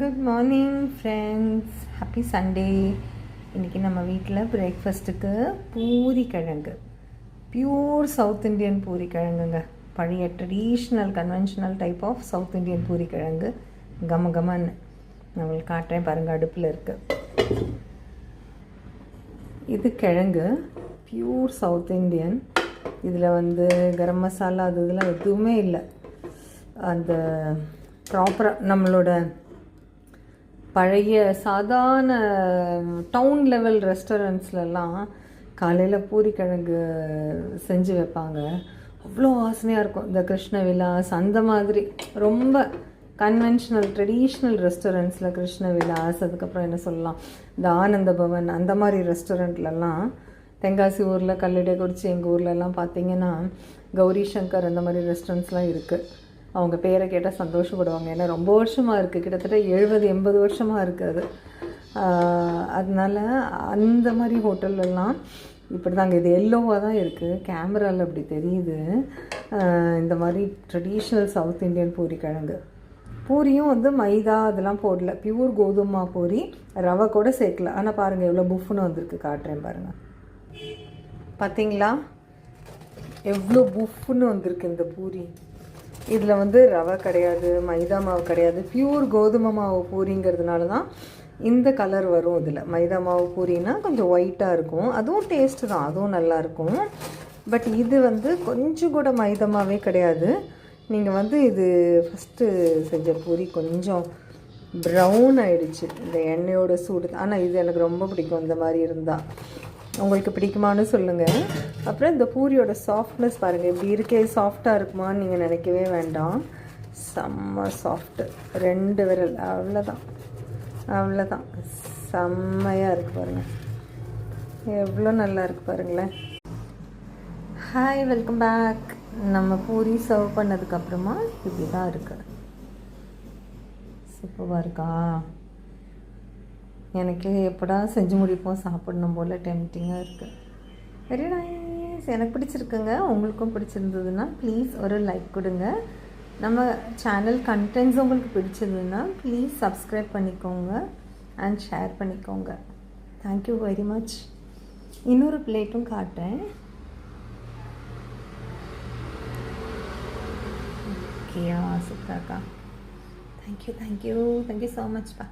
Good morning friends, happy Sunday. இன்றைக்கி நம்ம வீட்டில் பிரேக்ஃபாஸ்ட்டுக்கு பூரிக்கிழங்கு, பியூர் சவுத் இண்டியன் பூரிக்கிழங்குங்க. பழைய traditional conventional type of south Indian பூரிக்கிழங்கு. கம கமன்னு நான் உங்களுக்கு காட்டுறேன் பாருங்கள், அடுப்பில் இருக்குது. இது கிழங்கு பியூர் சவுத் இண்டியன். இதில் கரம் மசாலா அது இதெல்லாம் எதுவுமே இல்லை. அந்த ப்ராப்பராக நம்மளோட பழைய சாதாரண டவுன் லெவல் ரெஸ்டாரண்ட்ஸ்லலாம் காலையில் பூரிக்கிழங்கு செஞ்சு வைப்பாங்க. அவ்வளோ வாசனையாக இருக்கும். இந்த கிருஷ்ண விலாஸ் அந்த மாதிரி ரொம்ப கன்வென்ஷனல் ட்ரெடிஷ்னல் ரெஸ்டாரண்ட்ஸில் கிருஷ்ண விலாஸ், அதுக்கப்புறம் என்ன சொல்லலாம், இந்த ஆனந்த பவன் அந்த மாதிரி ரெஸ்டாரண்ட்லலாம், தென்காசி ஊரில் கல்லிடைக்குறிச்சி எங்கள் ஊர்லலாம் பார்த்திங்கன்னா கௌரி சங்கர் அந்த மாதிரி ரெஸ்டாரண்ட்ஸ்லாம் இருக்குது. அவங்க பேரை கேட்டால் சந்தோஷப்படுவாங்க. ஏன்னா ரொம்ப வருஷமாக இருக்குது, கிட்டத்தட்ட 70-80 வருஷமாக இருக்குது அது. அதனால் அந்த மாதிரி ஹோட்டல்லலாம் இப்படி தாங்க. இது எல்லோவாக தான் இருக்குது, கேமராவில் அப்படி தெரியுது. இந்த மாதிரி ட்ரெடிஷ்னல் சவுத் இண்டியன் பூரிக்கிழங்கு. பூரியும் மைதா அதெல்லாம் போடல, பியூர் கோதுமை பூரி, ரவை கூட சேர்க்கல. ஆனால் பாருங்கள் எவ்வளோ புஃப்னு வந்திருக்கு, காட்டுறேன் பாருங்கள். பார்த்தீங்களா எவ்வளோ புஃப்னு வந்திருக்கு இந்த பூரி. இதில் ரவை கிடையாது, மைதா மாவு கிடையாது, பியூர் கோதுமை மாவு பூரிங்கிறதுனால தான் இந்த கலர் வரும். இதில் மைதா மாவு பூரின்னா கொஞ்சம் ஒயிட்டாக இருக்கும், அதுவும் டேஸ்ட்டு தான், அதுவும் நல்லாயிருக்கும். பட் இது கொஞ்சம் கூட மைதா மாவே கிடையாது. நீங்கள் இது ஃபஸ்ட்டு செஞ்ச பூரி கொஞ்சம் ப்ரௌன் ஆகிடுச்சு இந்த எண்ணெயோட சூடு. ஆனால் இது எனக்கு ரொம்ப பிடிக்கும் இந்த மாதிரி இருந்தால். உங்களுக்கு பிடிக்குமான்னு சொல்லுங்கள். அப்புறம் இந்த பூரியோட சாஃப்ட்னஸ் பாருங்கள் இப்படி இருக்கே. சாஃப்டாக இருக்குமான்னு நீங்கள் நினைக்கவே வேண்டாம், செம்ம சாஃப்ட்டு. 2 விரல் அவ்வளோதான் செம்மையாக இருக்குது பாருங்கள், எவ்வளோ நல்லா இருக்குது பாருங்களேன். Hi, welcome back. நம்ம பூரி சர்வ் பண்ணதுக்கப்புறமா இப்படி தான் இருக்குது. சூப்பராக இருக்கா? எனக்கு எப்படா செஞ்சு முடிப்போம் சாப்பிடணும் போல் டெம்டிங்காக இருக்குது. வெரி நைஸ், எனக்கு பிடிச்சிருக்குங்க. உங்களுக்கும் பிடிச்சிருந்ததுன்னா ப்ளீஸ் ஒரு லைக் கொடுங்க. நம்ம சேனல் கண்டென்ட்ஸ் உங்களுக்கு பிடிச்சிருந்ததுன்னா ப்ளீஸ் சப்ஸ்கிரைப் பண்ணிக்கோங்க அண்ட் ஷேர் பண்ணிக்கோங்க. Thank you very much. இன்னொரு பிளேட்டும் காட்டுறேன். ஓகேயா, சூப்பராக்கா. Thank you so மச்ப்பா.